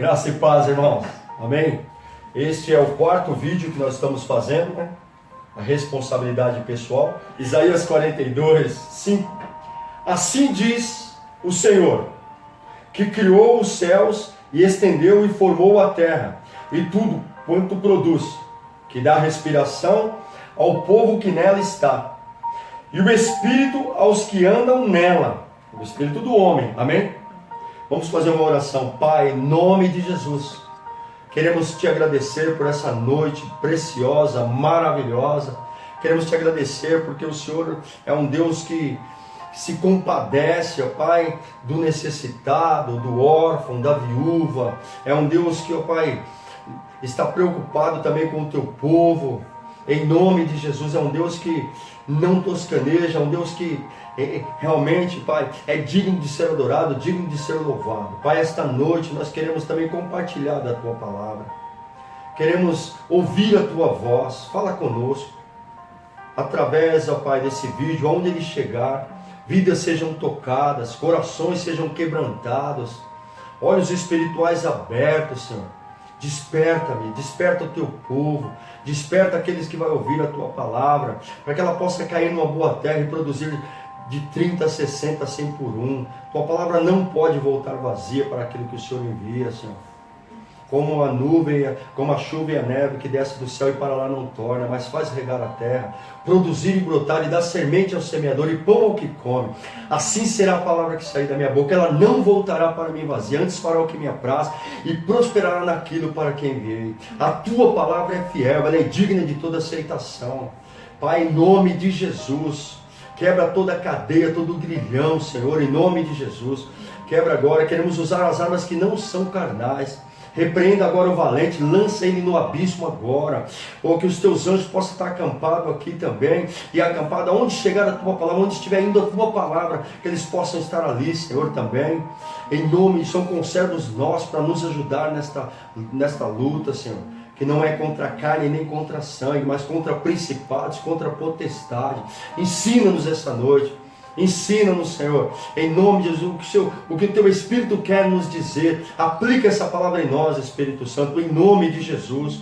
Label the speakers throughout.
Speaker 1: Graça e paz, irmãos. Amém? Este é o quarto vídeo que nós estamos fazendo, né? A responsabilidade pessoal. Isaías 42, 5. Assim diz o Senhor, que criou os céus e estendeu e formou a terra, e tudo quanto produz, que dá respiração ao povo que nela está, e o Espírito aos que andam nela, o Espírito do homem. Amém? Vamos fazer uma oração. Pai, em nome de Jesus, queremos te agradecer por essa noite preciosa, maravilhosa. Queremos te agradecer porque o Senhor é um Deus que se compadece, ó Pai, do necessitado, do órfão, da viúva. É um Deus que, ó Pai, está preocupado também com o teu povo. Em nome de Jesus, é um Deus que não toscaneja, é um Deus que realmente, Pai, é digno de ser adorado, digno de ser louvado. Pai, esta noite nós queremos também compartilhar da tua palavra. Queremos ouvir a tua voz. Fala conosco. Através, ó Pai, desse vídeo, aonde ele chegar, vidas sejam tocadas, corações sejam quebrantados, olhos espirituais abertos, Senhor. Desperta-me, desperta o teu povo, desperta aqueles que vão ouvir a tua palavra, para que ela possa cair numa boa terra e produzir de 30, 60, 100 por um. Tua palavra não pode voltar vazia para aquilo que o Senhor envia, Senhor. Como a nuvem, como a chuva e a neve que desce do céu e para lá não torna, mas faz regar a terra, produzir e brotar e dar semente ao semeador e pão ao que come. Assim será a palavra que sair da minha boca, ela não voltará para mim vazia, antes fará o que me apraz e prosperará naquilo para quem enviei. A tua palavra é fiel, ela é digna de toda aceitação. Pai, em nome de Jesus, quebra toda a cadeia, todo o grilhão, Senhor, em nome de Jesus. Quebra agora, queremos usar as armas que não são carnais. Repreenda agora o valente, lança ele no abismo agora, ou que os teus anjos possam estar acampados aqui também, e acampados aonde chegar a tua palavra, onde estiver indo a tua palavra, que eles possam estar ali, Senhor, também, em nome, são conservos nossos para nos ajudar nesta luta, Senhor, que não é contra a carne nem contra a sangue, mas contra principados, contra a potestade. Ensina-nos essa noite. Ensina-nos, Senhor, em nome de Jesus, o que o teu Espírito quer nos dizer. Aplica essa palavra em nós, Espírito Santo, em nome de Jesus.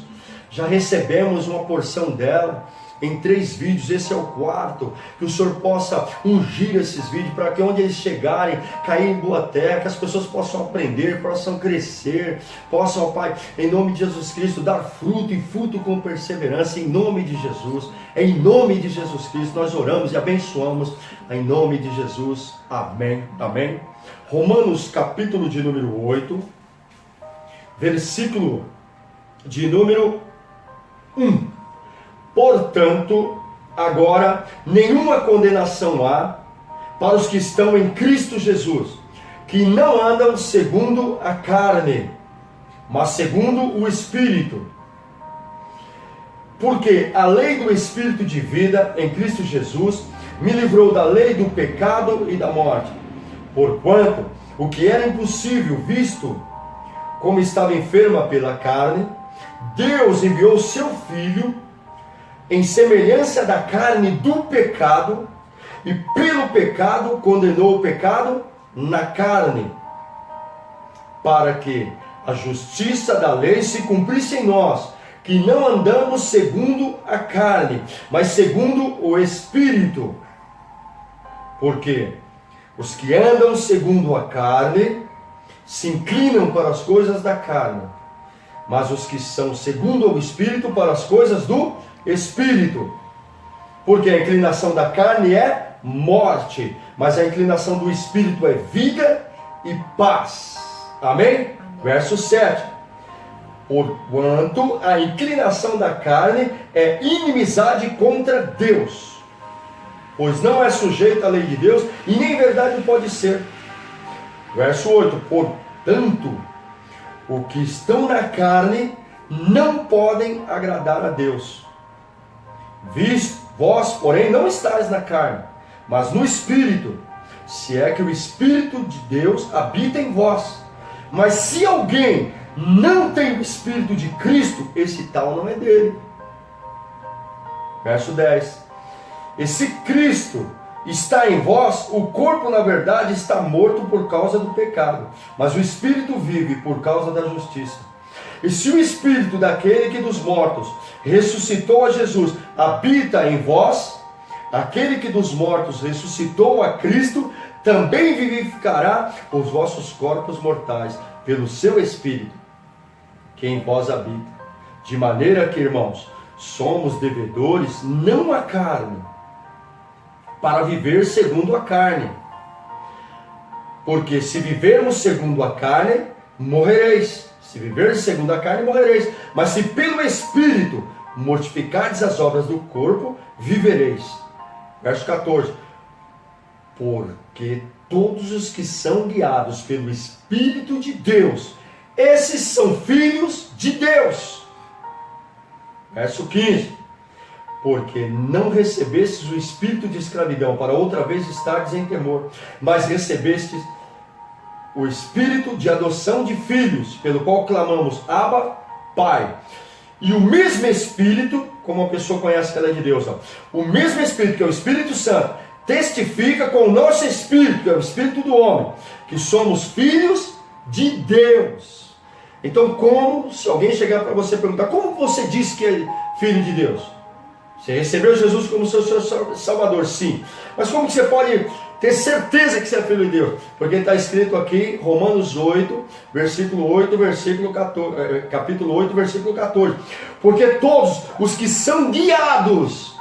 Speaker 1: Já recebemos uma porção dela em 3 vídeos, esse é o 4, que o Senhor possa ungir esses vídeos, para que onde eles chegarem, cair em boa terra, que as pessoas possam aprender, possam crescer, possam, ó Pai, em nome de Jesus Cristo, dar fruto e fruto com perseverança, em nome de Jesus. Em nome de Jesus Cristo, nós oramos e abençoamos, em nome de Jesus, amém, amém. Romanos capítulo de número 8, versículo de número 1. Portanto, agora nenhuma condenação há para os que estão em Cristo Jesus, que não andam segundo a carne, mas segundo o Espírito. Porque a lei do Espírito de vida em Cristo Jesus me livrou da lei do pecado e da morte. Porquanto o que era impossível, visto como estava enferma pela carne, Deus enviou seu Filho em semelhança da carne do pecado, e pelo pecado condenou o pecado na carne, para que a justiça da lei se cumprisse em nós, que não andamos segundo a carne, mas segundo o Espírito. Porque os que andam segundo a carne se inclinam para as coisas da carne, mas os que são segundo o Espírito para as coisas do Espírito. Porque a inclinação da carne é morte, mas a inclinação do Espírito é vida e paz. Amém? Verso 7. Porquanto a inclinação da carne é inimizade contra Deus, pois não é sujeita à lei de Deus, e nem verdade pode ser. Verso 8. Portanto, os que estão na carne não podem agradar a Deus. Vós, porém, não estáis na carne, mas no Espírito, se é que o Espírito de Deus habita em vós. Mas se alguém não tem o Espírito de Cristo, esse tal não é dele. Verso 10. E se Cristo está em vós, o corpo na verdade está morto por causa do pecado, mas o espírito vive por causa da justiça. E se o espírito daquele que dos mortos ressuscitou a Jesus habita em vós, aquele que dos mortos ressuscitou a Cristo também vivificará os vossos corpos mortais pelo seu espírito que em vós habita. De maneira que, irmãos, somos devedores não à carne, para viver segundo a carne. Porque se vivermos segundo a carne, morrereis. Se viverdes segundo a carne, morrereis. Mas se pelo Espírito mortificardes as obras do corpo, vivereis. Verso 14. Porque todos os que são guiados pelo Espírito de Deus, esses são filhos de Deus. Verso 15. Porque não recebestes o espírito de escravidão para outra vez estardes em temor, mas recebestes o espírito de adoção de filhos, pelo qual clamamos, Abba, Pai. E o mesmo Espírito, como a pessoa conhece que ela é de Deus, o mesmo Espírito, que é o Espírito Santo, testifica com o nosso Espírito, que é o Espírito do homem, que somos filhos de Deus. Então, como, se alguém chegar para você e perguntar, como você diz que é filho de Deus? Você recebeu Jesus como seu Salvador, sim. Mas como que você pode ter certeza que você é filho de Deus? Porque está escrito aqui, Romanos 8, versículo 8, versículo 14, capítulo 8, versículo 14. Porque todos os que são guiados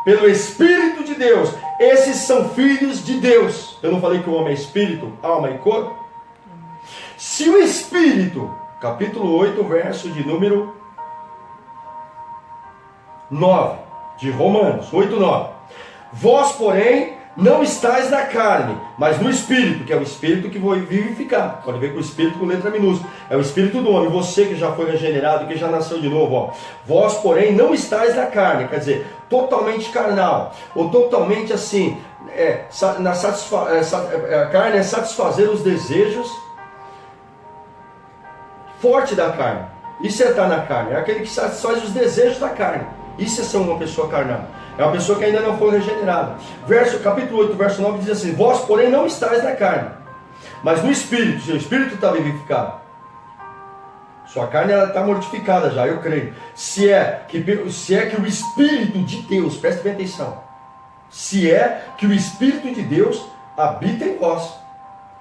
Speaker 1: pelo Espírito de Deus, esses são filhos de Deus. Eu não falei que o homem é espírito, alma e corpo? Se o Espírito, capítulo 8, verso de número 9, de Romanos 8, 9. Vós, porém, não estáis na carne, mas no Espírito, que é o Espírito que foi vivificado. Pode ver que o Espírito com letra minúscula é o Espírito do homem. Você que já foi regenerado, que já nasceu de novo, ó. Vós, porém, não estáis na carne, quer dizer, totalmente carnal, ou totalmente assim, a carne é satisfazer os desejos forte da carne. Isso é estar na carne, é aquele que satisfaz os desejos da carne. Isso é ser uma pessoa carnal. É uma pessoa que ainda não foi regenerada. Capítulo 8, verso 9 diz assim: vós, porém, não estáis na carne, mas no Espírito. Seu Espírito está vivificado. Sua carne está mortificada já, eu creio. Se é que o Espírito de Deus, preste bem atenção, se é que o Espírito de Deus habita em vós.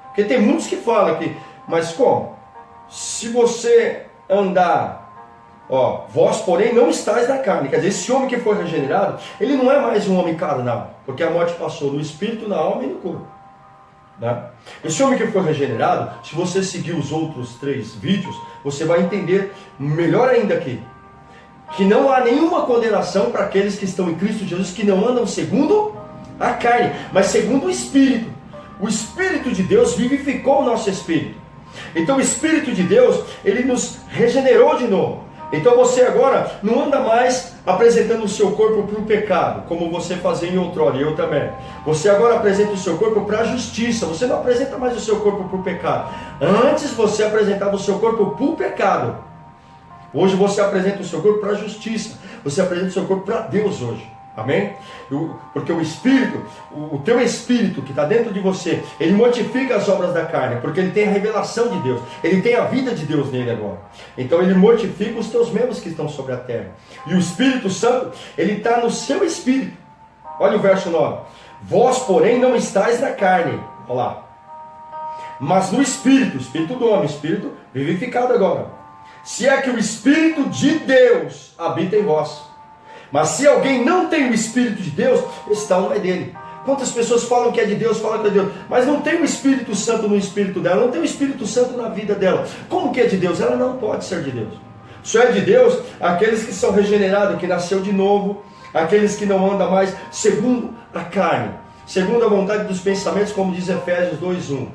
Speaker 1: Porque tem muitos que falam aqui, mas como? Se você andar, vós porém não estáis na carne, quer dizer, esse homem que foi regenerado, ele não é mais um homem carnal, porque a morte passou no espírito, na alma e no corpo, né? Esse homem que foi regenerado, se você seguir os outros 3 vídeos, você vai entender melhor ainda aqui, que não há nenhuma condenação para aqueles que estão em Cristo Jesus, que não andam segundo a carne, mas segundo o Espírito. O Espírito de Deus vivificou o nosso espírito. Então o Espírito de Deus, ele nos regenerou de novo. Então você agora não anda mais apresentando o seu corpo para o pecado, como você fazia em outrora, e eu também. Você agora apresenta o seu corpo para a justiça. Você não apresenta mais o seu corpo para o pecado. Antes você apresentava o seu corpo para o pecado. Hoje você apresenta o seu corpo para a justiça. Você apresenta o seu corpo para Deus hoje. Amém? Porque o Espírito, o teu Espírito que está dentro de você, ele mortifica as obras da carne, porque ele tem a revelação de Deus, ele tem a vida de Deus nele agora. Então ele mortifica os teus membros que estão sobre a terra. E o Espírito Santo, ele está no seu Espírito. Olha o verso 9. Vós, porém, não estáis na carne. Olha lá. Mas no Espírito, o Espírito do homem, Espírito vivificado agora. Se é que o Espírito de Deus habita em vós. Mas se alguém não tem o Espírito de Deus, esse tal não é dele. Quantas pessoas falam que é de Deus, falam que é de Deus, mas não tem o Espírito Santo no Espírito dela, não tem o Espírito Santo na vida dela. Como que é de Deus? Ela não pode ser de Deus. Só é de Deus aqueles que são regenerados, que nasceu de novo, aqueles que não andam mais segundo a carne, segundo a vontade dos pensamentos, como diz Efésios 2:1.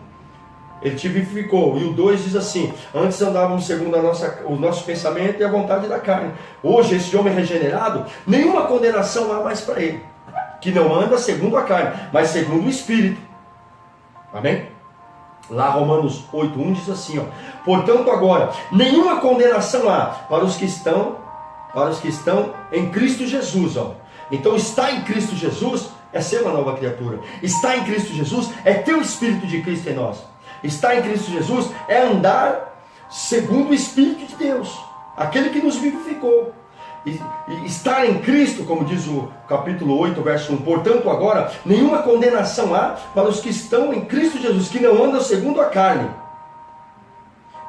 Speaker 1: Ele te vivificou. E o 2 diz assim: antes andávamos segundo o nosso pensamento e a vontade da carne. Hoje esse homem regenerado, nenhuma condenação há mais para ele, que não anda segundo a carne, mas segundo o Espírito. Amém? Lá Romanos 8:1 diz assim, portanto agora, nenhuma condenação há para os que estão em Cristo Jesus. Então está em Cristo Jesus é ser uma nova criatura. Estar em Cristo Jesus é ter o Espírito de Cristo em nós. Estar em Cristo Jesus é andar segundo o Espírito de Deus, aquele que nos vivificou. E estar em Cristo, como diz o capítulo 8, verso 1, portanto agora nenhuma condenação há para os que estão em Cristo Jesus, que não andam segundo a carne,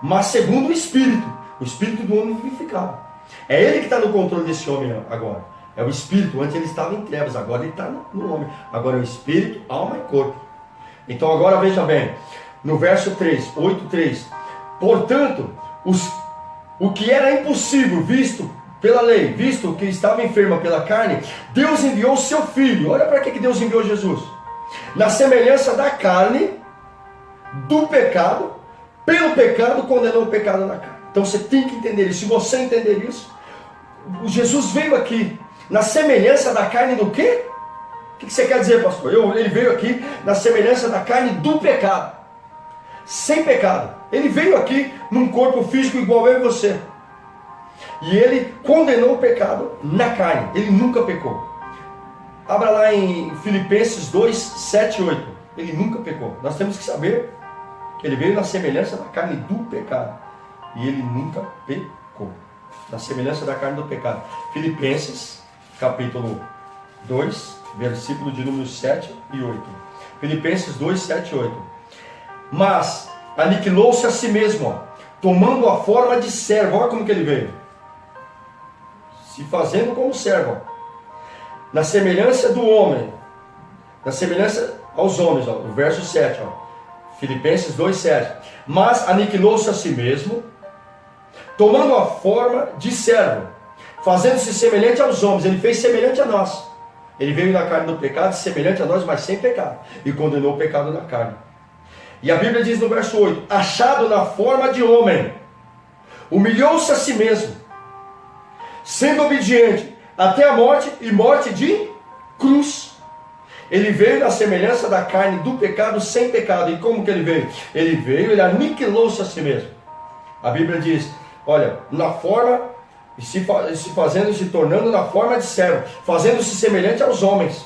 Speaker 1: mas segundo o Espírito do homem vivificado. É ele que está no controle desse homem agora. É o Espírito. Antes ele estava em trevas, agora ele está no homem. Agora é o Espírito, alma e corpo. Então agora veja bem, no verso 3, 8:3, portanto, o que era impossível, visto pela lei, visto que estava enferma pela carne, Deus enviou o seu Filho. Olha para que Deus enviou Jesus. Na semelhança da carne, do pecado, pelo pecado, condenou o pecado na carne. Então você tem que entender isso. Se você entender isso, Jesus veio aqui na semelhança da carne do quê? O que você quer dizer, pastor? Ele veio aqui na semelhança da carne do pecado. Sem pecado. Ele veio aqui num corpo físico igual eu e você. E ele condenou o pecado na carne. Ele nunca pecou. Abra lá em Filipenses 2, 7 e 8. Ele nunca pecou. Nós temos que saber que ele veio na semelhança da carne do pecado. E ele nunca pecou. Na semelhança da carne do pecado. Filipenses, capítulo 2, versículo de número 7 e 8. Filipenses 2, 7 e 8. Mas aniquilou-se a si mesmo, tomando a forma de servo. Olha como que ele veio. Se fazendo como servo. Na semelhança do homem. Na semelhança aos homens. O verso 7. Filipenses 2, 7. Mas aniquilou-se a si mesmo, tomando a forma de servo, fazendo-se semelhante aos homens. Ele fez semelhante a nós. Ele veio na carne do pecado, semelhante a nós, mas sem pecado. E condenou o pecado na carne. E a Bíblia diz no verso 8, achado na forma de homem, humilhou-se a si mesmo, sendo obediente até a morte, e morte de cruz. Ele veio na semelhança da carne do pecado, sem pecado. E como que ele veio? Ele aniquilou-se a si mesmo. A Bíblia diz, olha, na forma, se tornando na forma de servo, fazendo-se semelhante aos homens,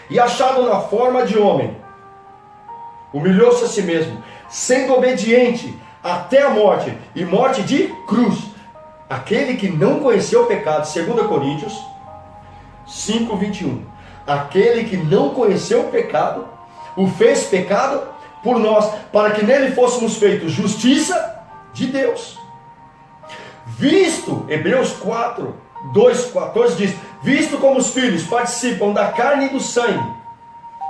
Speaker 1: e achado na forma de homem, humilhou-se a si mesmo, sendo obediente até a morte, e morte de cruz. Aquele que não conheceu o pecado, 2 Coríntios 5, 21. Aquele que não conheceu o pecado, o fez pecado por nós, para que nele fôssemos feitos justiça de Deus. Visto, Hebreus 4, 2, 14 diz, visto como os filhos participam da carne e do sangue,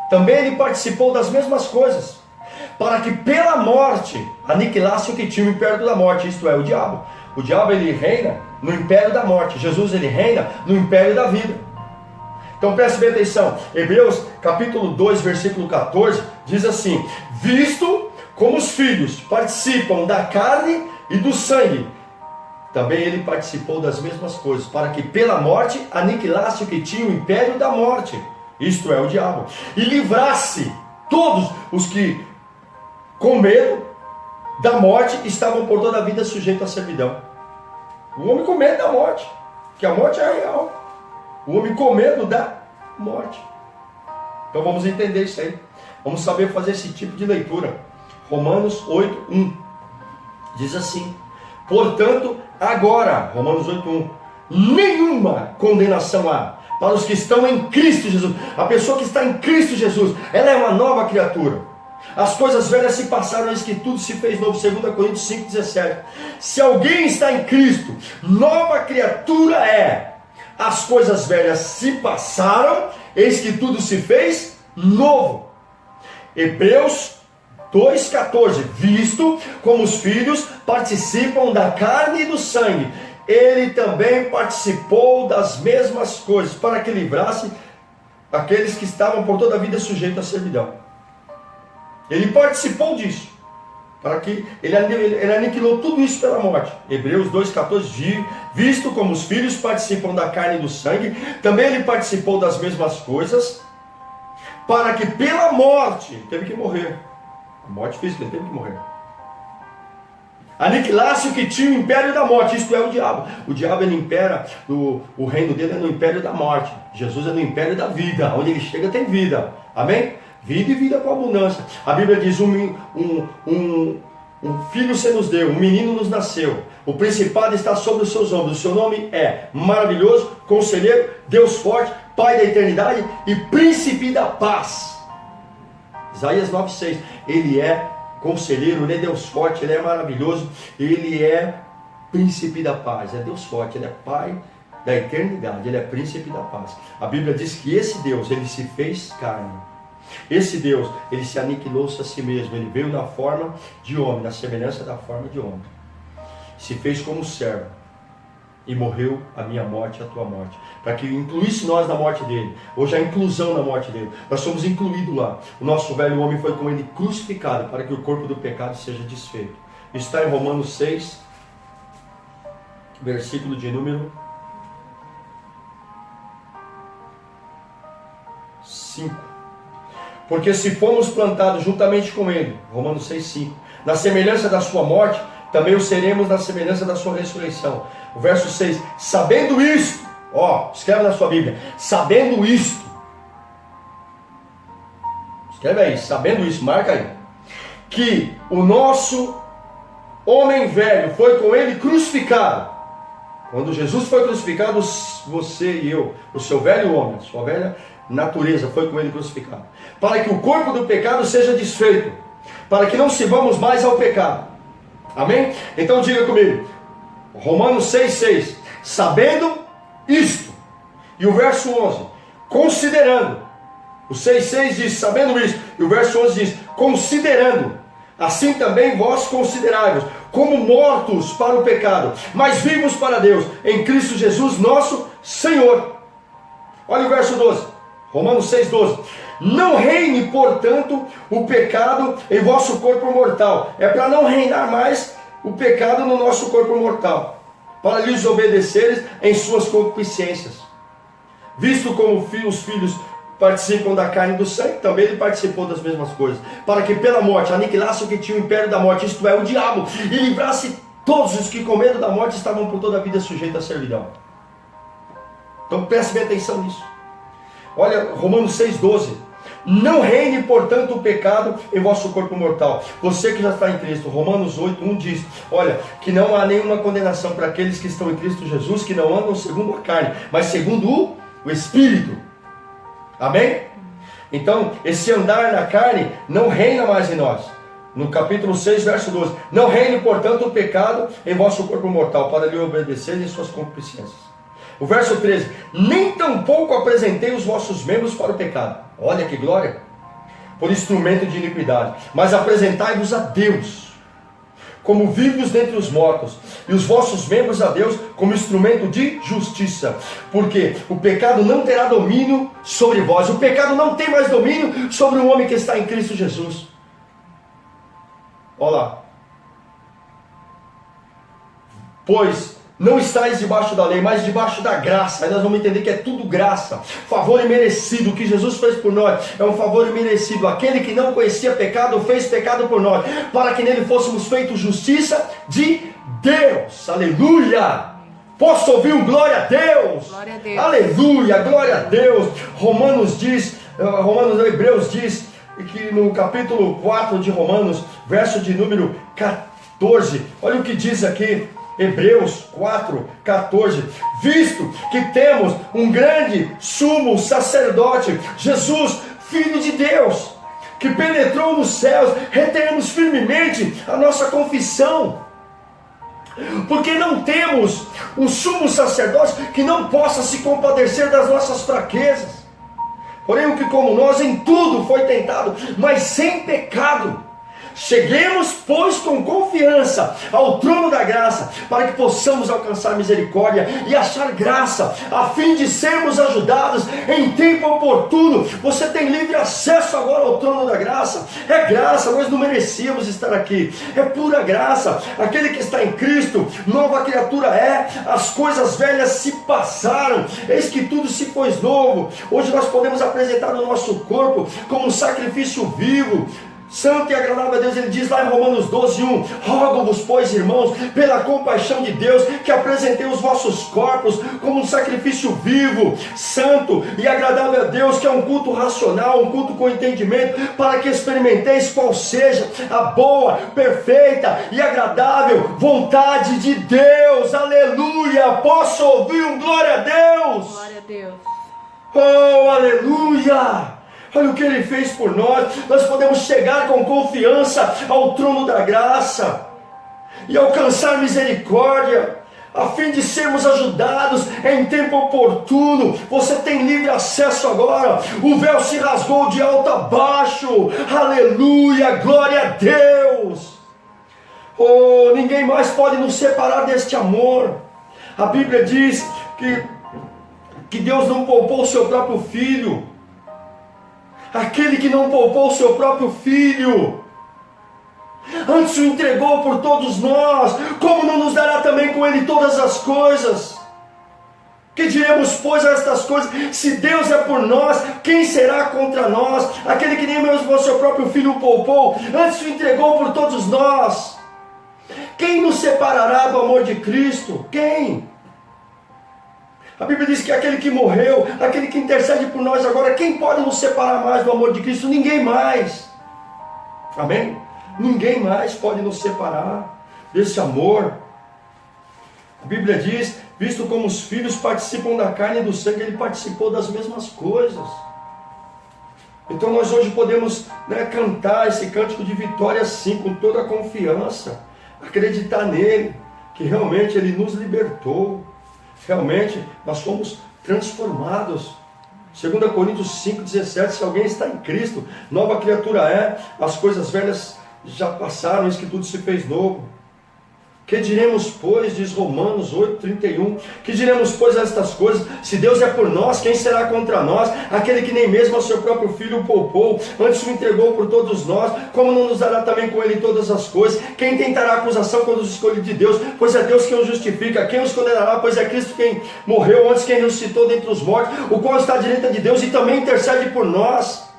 Speaker 1: também ele participou das mesmas coisas, para que pela morte aniquilasse o que tinha o império da morte, isto é, o diabo. O diabo ele reina no império da morte, Jesus ele reina no império da vida. Então preste bem atenção, Hebreus capítulo 2, versículo 14, diz assim, visto como os filhos participam da carne e do sangue, também ele participou das mesmas coisas, para que pela morte aniquilasse o que tinha o império da morte, isto é, o diabo, e livrasse todos os que com medo da morte estavam por toda a vida sujeitos à servidão. O homem com medo da morte, que a morte é real. O homem com medo da morte. Então vamos entender isso aí. Vamos saber fazer esse tipo de leitura. Romanos 8, 1. Diz assim, portanto, agora, Romanos 8, 1, nenhuma condenação há para os que estão em Cristo Jesus. A pessoa que está em Cristo Jesus, ela é uma nova criatura. As coisas velhas se passaram, eis que tudo se fez novo. 2 Coríntios 5, 17. Se alguém está em Cristo, nova criatura é. As coisas velhas se passaram, eis que tudo se fez novo. Hebreus 2,14. Visto como os filhos participam da carne e do sangue, ele também participou das mesmas coisas, para que livrasse aqueles que estavam por toda a vida sujeitos à servidão. Ele participou disso, para que ele aniquilou tudo isso pela morte. Hebreus 2,14, visto como os filhos participam da carne e do sangue, também ele participou das mesmas coisas, para que pela morte, teve que morrer, a morte física, ele teve que morrer, aniquilasse o que tinha o império da morte, isto é, o diabo. O diabo, ele impera, o reino dele é no império da morte. Jesus é no império da vida, onde ele chega tem vida, amém? Vida e vida com abundância. A Bíblia diz, um filho se nos deu, um menino nos nasceu, o principado está sobre os seus ombros, o seu nome é maravilhoso, conselheiro, Deus forte, Pai da eternidade e príncipe da paz. Isaías 9,6, ele é conselheiro, ele é Deus forte, ele é maravilhoso, ele é príncipe da paz, é Deus forte, ele é Pai da eternidade, ele é príncipe da paz. A Bíblia diz que esse Deus, ele se fez carne. Esse Deus, ele se aniquilou-se a si mesmo, ele veio na forma de homem, na semelhança da forma de homem. Se fez como servo e morreu a minha morte e a tua morte, para que incluísse nós na morte dele. Hoje há inclusão na morte dele, nós somos incluídos lá. O nosso velho homem foi com ele crucificado, para que o corpo do pecado seja desfeito. Isso está em Romanos 6, versículo de número 5. Porque se fomos plantados juntamente com ele, Romanos 6,5, na semelhança da sua morte, também o seremos na semelhança da sua ressurreição. O verso 6, sabendo isto, escreve na sua Bíblia, sabendo isto, escreve aí, sabendo isso, marca aí, que o nosso homem velho foi com ele crucificado. Quando Jesus foi crucificado, você e eu, o seu velho homem, a sua velha natureza foi com ele crucificado, para que o corpo do pecado seja desfeito, para que não sirvamos mais ao pecado. Amém? Então diga comigo, Romanos 6,6, sabendo isto, e o verso 11, considerando. O 6,6 diz, sabendo isto, e o verso 11 diz, considerando, assim também vós considerai-vos como mortos para o pecado, mas vivos para Deus, em Cristo Jesus nosso Senhor. Olha o verso 12, Romanos 6,12. Não reine, portanto, o pecado em vosso corpo mortal. É para não reinar mais o pecado no nosso corpo mortal, para lhes obedeceres em suas concupiscências. Visto como os filhos participam da carne e do sangue, também ele participou das mesmas coisas, para que pela morte aniquilasse o que tinha o império da morte, isto é, o diabo, e livrasse todos os que com medo da morte estavam por toda a vida sujeitos à servidão. Então preste bem atenção nisso. Olha, Romanos 6,12. Não reine, portanto, o pecado em vosso corpo mortal. Você que já está em Cristo. Romanos 8,1 diz, olha, que não há nenhuma condenação para aqueles que estão em Cristo Jesus, que não andam segundo a carne, mas segundo o Espírito. Amém? Então, esse andar na carne não reina mais em nós. No capítulo 6, verso 12. Não reine, portanto, o pecado em vosso corpo mortal, para lhe obedecer em suas concupiscências. O verso 13, nem tampouco apresentei os vossos membros para o pecado. Olha que glória! Por instrumento de iniquidade. Mas apresentai-vos a Deus, como vivos dentre os mortos, e os vossos membros a Deus, como instrumento de justiça. Porque o pecado não terá domínio sobre vós. O pecado não tem mais domínio sobre o homem que está em Cristo Jesus. Olha lá. Pois não estáis debaixo da lei, mas debaixo da graça. Aí nós vamos entender que é tudo graça, favor imerecido. O que Jesus fez por nós é um favor imerecido. Aquele que não conhecia pecado, fez pecado por nós, para que nele fôssemos feitos justiça de Deus. Aleluia! Posso ouvir um glória a Deus?
Speaker 2: Glória a Deus.
Speaker 1: Aleluia, glória a Deus. Hebreus diz que no capítulo 4 de Romanos, verso de número 14, olha o que diz aqui. Hebreus 4, 14. Visto que temos um grande sumo sacerdote, Jesus, Filho de Deus, que penetrou nos céus, retenhamos firmemente a nossa confissão. Porque não temos um sumo sacerdote que não possa se compadecer das nossas fraquezas. Porém, o que como nós em tudo foi tentado, mas sem pecado. Cheguemos, pois, com confiança ao trono da graça, para que possamos alcançar misericórdia e achar graça, a fim de sermos ajudados em tempo oportuno. Você tem livre acesso agora ao trono da graça. É graça, nós não merecíamos estar aqui. É pura graça. Aquele que está em Cristo, nova criatura é. As coisas velhas se passaram, eis que tudo se fez novo. Hoje nós podemos apresentar o nosso corpo como um sacrifício vivo, santo e agradável a Deus. Ele diz lá em Romanos 12:1: rogo-vos, pois, irmãos, pela compaixão de Deus, que apresentei os vossos corpos como um sacrifício vivo, santo e agradável a Deus, que é um culto racional, um culto com entendimento, para que experimenteis qual seja a boa, perfeita e agradável vontade de Deus. Aleluia! Posso ouvir um glória a Deus?
Speaker 2: Glória a Deus.
Speaker 1: Oh, aleluia! Olha o que Ele fez por nós. Nós podemos chegar com confiança ao trono da graça e alcançar misericórdia, a fim de sermos ajudados em tempo oportuno. Você tem livre acesso agora. O véu se rasgou de alto a baixo. Aleluia, glória a Deus. Oh, ninguém mais pode nos separar deste amor. A Bíblia diz que Deus não poupou o seu próprio Filho. Aquele que não poupou o seu próprio Filho, antes o entregou por todos nós, como não nos dará também com Ele todas as coisas? Que diremos, pois, a estas coisas? Se Deus é por nós, quem será contra nós? Aquele que nem mesmo o seu próprio Filho poupou, antes o entregou por todos nós. Quem nos separará do amor de Cristo? Quem? A Bíblia diz que aquele que morreu, aquele que intercede por nós agora, quem pode nos separar mais do amor de Cristo? Ninguém mais. Amém? Ninguém mais pode nos separar desse amor. A Bíblia diz, visto como os filhos participam da carne e do sangue, Ele participou das mesmas coisas. Então nós hoje podemos, cantar esse cântico de vitória assim, com toda a confiança, acreditar nele, que realmente Ele nos libertou. Realmente nós fomos transformados. 2 Coríntios 5,17: se alguém está em Cristo, nova criatura é, as coisas velhas já passaram, eis que tudo se fez novo. Que diremos, pois, diz Romanos 8,31, que diremos, pois, a estas coisas? Se Deus é por nós, quem será contra nós? Aquele que nem mesmo ao seu próprio Filho o poupou, antes o entregou por todos nós, como não nos dará também com Ele todas as coisas? Quem tentará acusação quando os escolhe de Deus? Pois é Deus quem os justifica. Quem os condenará? Pois é Cristo quem morreu, antes quem ressuscitou dentre os mortos, o qual está à direita de Deus e também intercede por nós.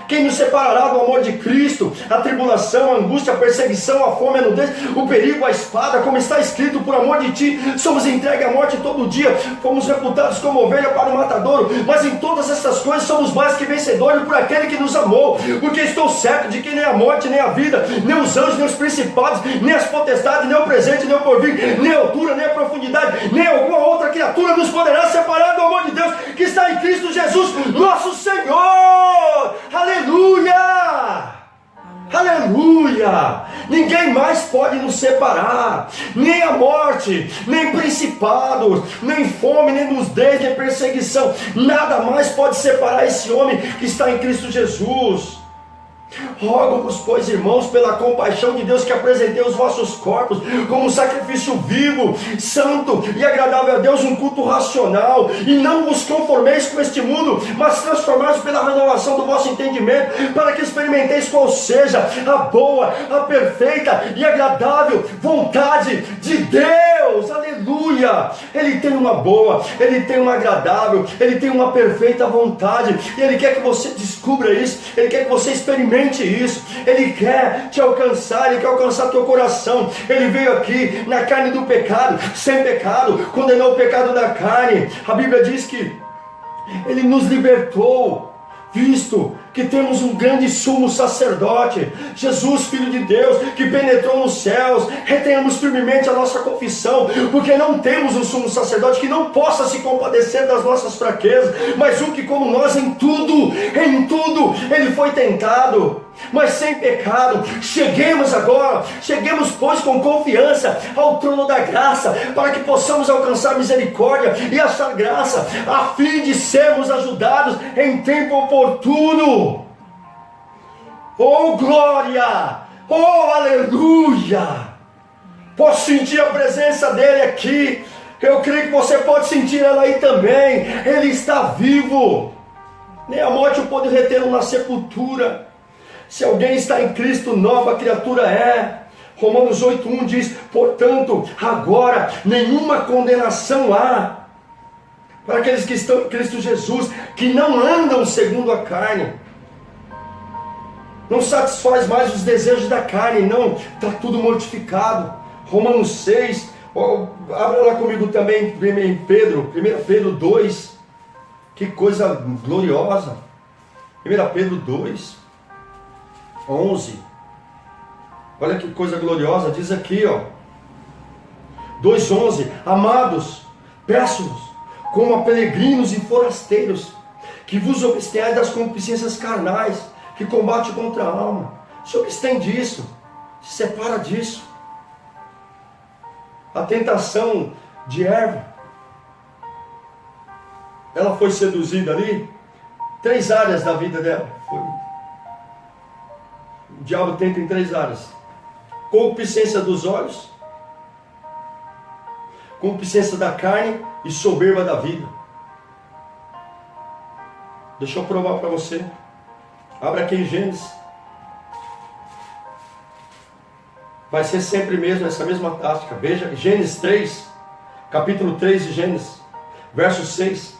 Speaker 1: Quem nos separará do amor de Cristo? A tribulação, a angústia, a perseguição, a fome, a nudez, o perigo, a espada, como está escrito, por amor de ti, somos entregues à morte todo dia, fomos reputados como ovelha para o matadouro, mas em todas essas coisas somos mais que vencedores por aquele que nos amou, porque estou certo de que nem a morte, nem a vida, nem os anjos, nem os principados, nem as potestades, nem o presente, nem o porvir, nem a altura, nem a profundidade, nem alguma outra criatura nos poderá separar do amor de Deus que está em Cristo Jesus, nosso Senhor. Aleluia! Aleluia! Ninguém mais pode nos separar, nem a morte, nem principados, nem fome, nem nudez, nem perseguição, nada mais pode separar esse homem que está em Cristo Jesus. Rogo-vos, pois, irmãos, pela compaixão de Deus, que apresentei os vossos corpos como um sacrifício vivo, santo e agradável a Deus, um culto racional, e não vos conformeis com este mundo, mas transformados pela renovação do vosso entendimento, para que experimenteis qual seja a boa, a perfeita e agradável vontade de Deus. Aleluia! Ele tem uma boa, Ele tem uma agradável, Ele tem uma perfeita vontade, e Ele quer que você descubra isso, Ele quer que você experimente isso, Ele quer te alcançar, Ele quer alcançar teu coração. Ele veio aqui na carne do pecado, sem pecado, condenou o pecado da carne. A Bíblia diz que Ele nos libertou, visto que temos um grande sumo sacerdote, Jesus, Filho de Deus, que penetrou nos céus. Retenhamos firmemente a nossa confissão, porque não temos um sumo sacerdote que não possa se compadecer das nossas fraquezas, mas um que, como nós, em tudo, Ele foi tentado, mas sem pecado. Cheguemos agora, pois, com confiança ao trono da graça, para que possamos alcançar misericórdia e achar graça, a fim de sermos ajudados em tempo oportuno. Oh glória, oh aleluia! Posso sentir a presença dele aqui. Eu creio que você pode sentir ela aí também. Ele está vivo, nem a morte o pode reter na sepultura. Se alguém está em Cristo, nova criatura é. Romanos 8,1 diz: portanto, agora nenhuma condenação há para aqueles que estão em Cristo Jesus, que não andam segundo a carne. Não satisfaz mais os desejos da carne, não. Está tudo mortificado. Romanos 6. Abra lá comigo também em Pedro. 1 Pedro 2. Que coisa gloriosa. 1 Pedro 2. 11. Olha que coisa gloriosa. Diz aqui, ó. 2:11. Amados, peço-vos, como a peregrinos e forasteiros, que vos abstenhais das concupiscências carnais, que combate contra a alma. Se abstém disso, se separa disso. A tentação de Eva, ela foi seduzida ali, 3 áreas da vida dela. O diabo tenta em 3 áreas: concupiscência dos olhos, concupiscência da carne e soberba da vida. Deixa eu provar para você. Abra aqui em Gênesis. Vai ser sempre mesmo essa mesma tática. Veja, Gênesis 3, capítulo 3 de Gênesis, verso 6.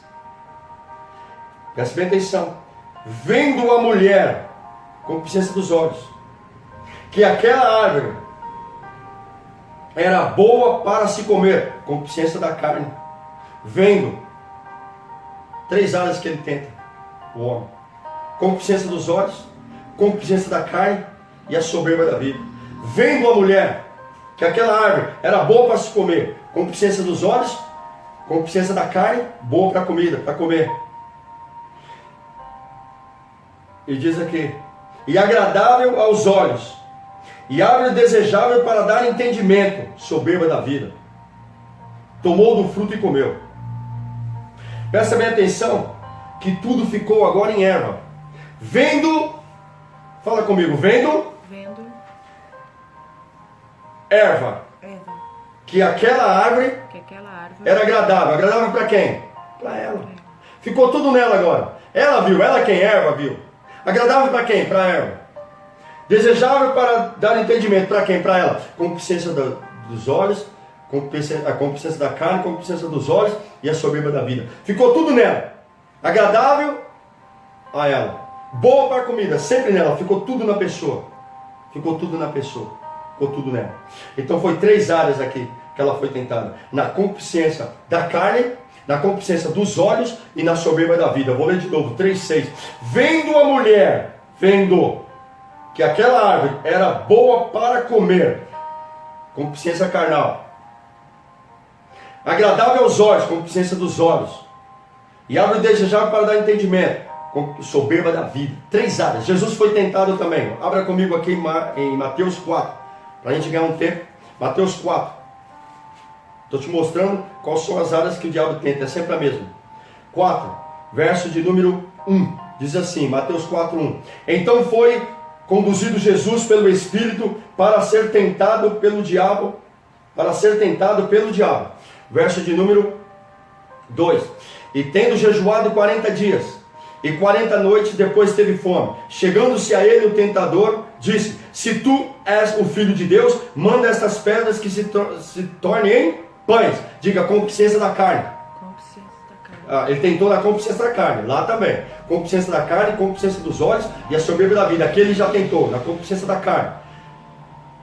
Speaker 1: Preste bem atenção. Vendo a mulher, concupiscência dos olhos, que aquela árvore era boa para se comer, concupiscência da carne. Vendo, 3 áreas que ele tenta, o homem: concupiscência dos olhos, concupiscência da carne e a soberba da vida. Vendo a mulher que aquela árvore era boa para se comer, concupiscência dos olhos, concupiscência da carne, boa para comida, para comer. E diz aqui: e agradável aos olhos, e árvore desejável para dar entendimento, soberba da vida. Tomou do fruto e comeu. Presta bem atenção, que tudo ficou agora em Eva. Vendo, fala comigo, vendo Eva, que aquela árvore era agradável. Agradável para quem? Para ela. Ficou tudo nela agora. Ela viu, ela quem? Eva viu. Agradável para quem? Para ela. Desejável para dar entendimento para quem? Para ela. Concupiscência dos olhos, a concupiscência da carne, concupiscência dos olhos e a soberba da vida. Ficou tudo nela. Agradável a ela. Boa para a comida, sempre nela. Ficou tudo na pessoa. Ficou tudo na pessoa. Ficou tudo nela. Então foi 3 áreas aqui que ela foi tentada: na concupiscência da carne, na concupiscência dos olhos e na soberba da vida. Eu vou ler de novo, 3:6. Vendo a mulher, vendo que aquela árvore era boa para comer, concupiscência carnal, agradável aos olhos, concupiscência dos olhos, e árvore desejável para dar entendimento, soberba da vida. 3 áreas. Jesus foi tentado também. Abra comigo aqui em Mateus 4, para a gente ganhar um tempo. Mateus 4. Estou te mostrando quais são as áreas que o diabo tenta. É sempre a mesma. 4, verso de número 1. Diz assim, Mateus 4:1. Então foi conduzido Jesus pelo Espírito para ser tentado pelo diabo. Verso de número 2. E tendo jejuado 40 dias e 40 noites, depois teve fome. Chegando-se a ele o tentador, disse: se tu és o Filho de Deus, manda estas pedras que se tornem em pães. Diga, concupiscência da carne. Ele tentou na concupiscência da carne, lá também. Concupiscência da carne, concupiscência dos olhos e a soberba da vida. Aqui ele já tentou, na concupiscência da carne.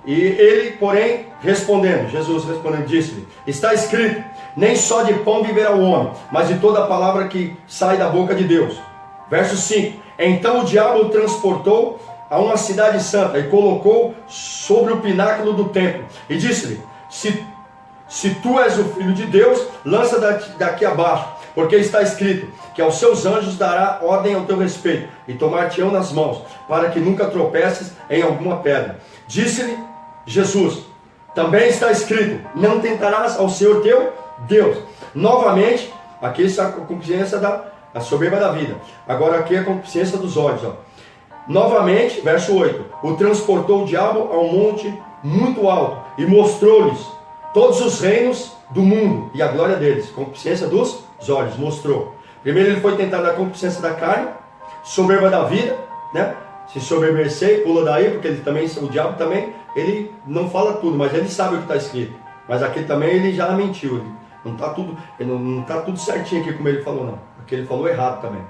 Speaker 1: E ele, porém, Jesus respondendo, disse-lhe: está escrito, nem só de pão viverá o homem, mas de toda a palavra que sai da boca de Deus. Verso 5. Então o diabo o transportou a uma cidade santa e colocou sobre o pináculo do templo. E disse-lhe: se tu és o Filho de Deus, lança daqui abaixo, porque está escrito que aos seus anjos dará ordem ao teu respeito, e tomar-te-ão nas mãos, para que nunca tropeces em alguma pedra. Disse-lhe Jesus: também está escrito, não tentarás ao Senhor teu Deus. Novamente, aqui está a concupiscência da soberba da vida. Agora aqui é a concupiscência dos olhos. Novamente, verso 8. O transportou o diabo a um monte muito alto e mostrou-lhes todos os reinos do mundo e a glória deles. Concupiscência dos olhos, mostrou. Primeiro ele foi tentado na concupiscência da carne, soberba da vida, né? Se soberbecer, pula daí, porque ele também, o diabo também, ele não fala tudo, mas ele sabe o que está escrito. Mas aqui também ele já mentiu. Não está tudo certinho aqui como ele falou, não. Porque ele falou errado também.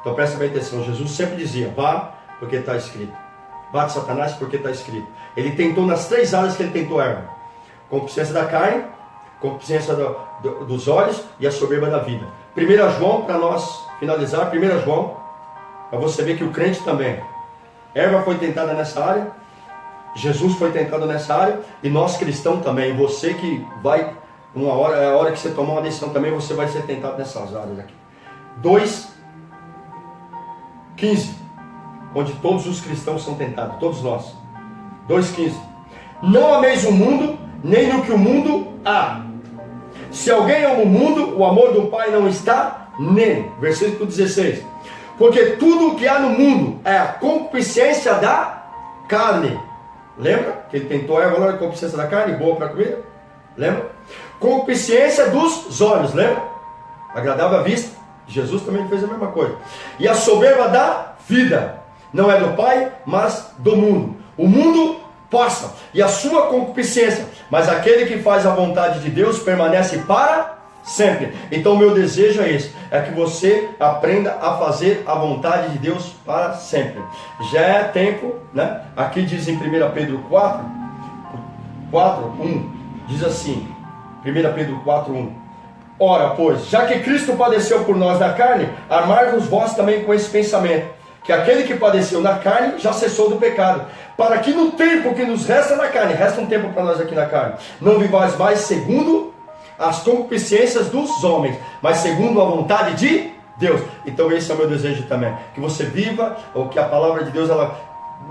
Speaker 1: Então presta bem atenção, Jesus sempre dizia: vá, porque está escrito. Bate Satanás porque está escrito. Ele tentou nas 3 áreas que ele tentou Eva: concupiscência da carne, concupiscência dos olhos e a soberba da vida. 1 João, para nós finalizar, 1 João, para você ver que o crente também. Eva foi tentada nessa área, Jesus foi tentado nessa área, e nós cristãos também. Você que vai, uma hora, é a hora que você tomar uma decisão também, você vai ser tentado nessas áreas aqui. 2:15, onde todos os cristãos são tentados, todos nós. 2:15. Não ameis o mundo, nem no que o mundo há. Se alguém ama o mundo, o amor do Pai não está nele. Versículo 16. Porque tudo o que há no mundo é a concupiscência da carne. Lembra? Que ele tentou Eva lá, a concupiscência da carne, boa para comer? Lembra? Concupiscência dos olhos, lembra? Agradável à vista. Jesus também fez a mesma coisa. E a soberba da vida. Não é do Pai, mas do mundo. O mundo passa, e a sua concupiscência, mas aquele que faz a vontade de Deus permanece para sempre. Então o meu desejo é esse, é que você aprenda a fazer a vontade de Deus para sempre. Já é tempo, né? Aqui diz em 1 Pedro 4:1, diz assim, 1 Pedro 4:1: ora, pois, já que Cristo padeceu por nós na carne, armai-vos vós também com esse pensamento, que aquele que padeceu na carne já cessou do pecado, para que no tempo que nos resta na carne, resta um tempo para nós aqui na carne, não vivais mais segundo as concupiscências dos homens, mas segundo a vontade de Deus. Então esse é o meu desejo também, que você viva, ou que a palavra de Deus, ela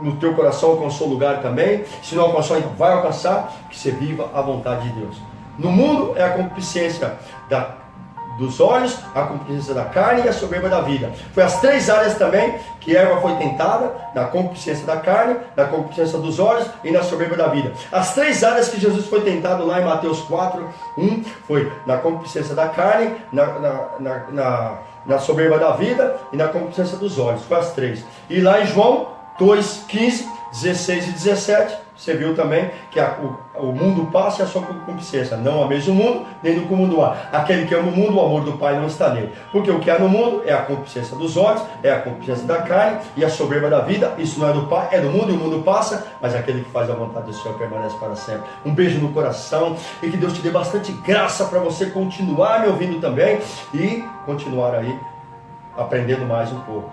Speaker 1: no teu coração alcançou lugar também. Se não alcançou, então vai alcançar, que você viva a vontade de Deus. No mundo é a concupiscência dos olhos, a concupiscência da carne e a soberba da vida. Foi as 3 áreas também que Eva foi tentada: na concupiscência da carne, na concupiscência dos olhos e na soberba da vida. As 3 áreas que Jesus foi tentado lá em Mateus 4:1 foi na concupiscência da carne, na soberba da vida e na concupiscência dos olhos. Foi as 3. E lá em João 2:15, 16 e 17, você viu também que o mundo passa e a sua concupiscência. Não ameis o mundo, nem no que o mundo há. Aquele que ama o mundo, o amor do Pai não está nele. Porque o que há no mundo é a concupiscência dos olhos, é a concupiscência da carne e a soberba da vida. Isso não é do Pai, é do mundo, e o mundo passa, mas aquele que faz a vontade do Senhor permanece para sempre. Um beijo no coração, e que Deus te dê bastante graça para você continuar me ouvindo também e continuar aí aprendendo mais um pouco.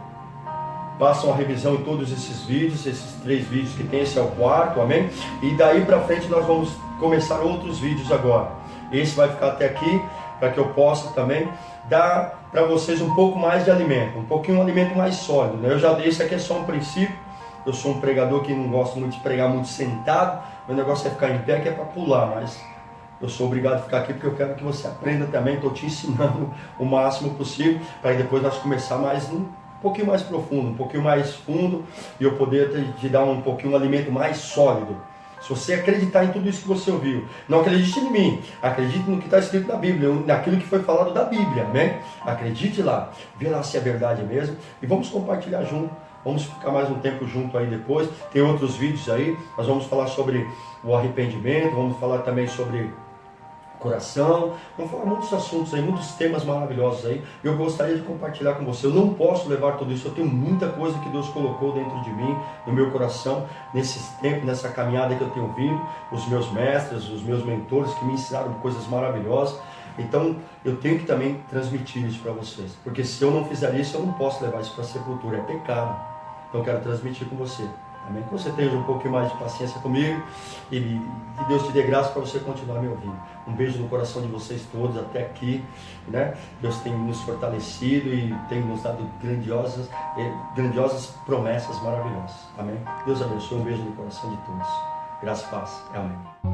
Speaker 1: Façam a revisão em todos esses vídeos, esses 3 vídeos que tem, esse é o 4, amém? E daí para frente nós vamos começar outros vídeos agora. Esse vai ficar até aqui, para que eu possa também dar para vocês um pouco mais de alimento, um alimento mais sólido, né? Esse aqui é só um princípio. Eu sou um pregador que não gosto muito de pregar muito sentado, meu negócio é ficar em pé, que é para pular, mas eu sou obrigado a ficar aqui porque eu quero que você aprenda também. Estou te ensinando o máximo possível, para depois nós começar mais um pouquinho mais profundo, um pouquinho mais fundo, e eu poder te dar um pouquinho um alimento mais sólido. Se você acreditar em tudo isso que você ouviu, não acredite em mim, acredite no que está escrito na Bíblia, naquilo que foi falado da Bíblia, amém? Acredite lá, vê lá se é verdade mesmo, e vamos compartilhar junto, vamos ficar mais um tempo junto aí depois. Tem outros vídeos aí, nós vamos falar sobre o arrependimento, vamos falar também sobre coração, vamos falar muitos assuntos aí, muitos temas maravilhosos aí. Eu gostaria de compartilhar com você. Eu não posso levar tudo isso, eu tenho muita coisa que Deus colocou dentro de mim, no meu coração, nesses tempos, nessa caminhada que eu tenho vindo, os meus mestres, os meus mentores que me ensinaram coisas maravilhosas. Então eu tenho que também transmitir isso para vocês, porque se eu não fizer isso, eu não posso levar isso para a sepultura, é pecado. Então eu quero transmitir com você. Amém? Que você tenha um pouquinho mais de paciência comigo e que Deus te dê graça para você continuar me ouvindo. Um beijo no coração de vocês todos até aqui, né? Deus tem nos fortalecido e tem nos dado grandiosas promessas maravilhosas. Amém? Deus abençoe. Um beijo no coração de todos. Graça e paz. Amém.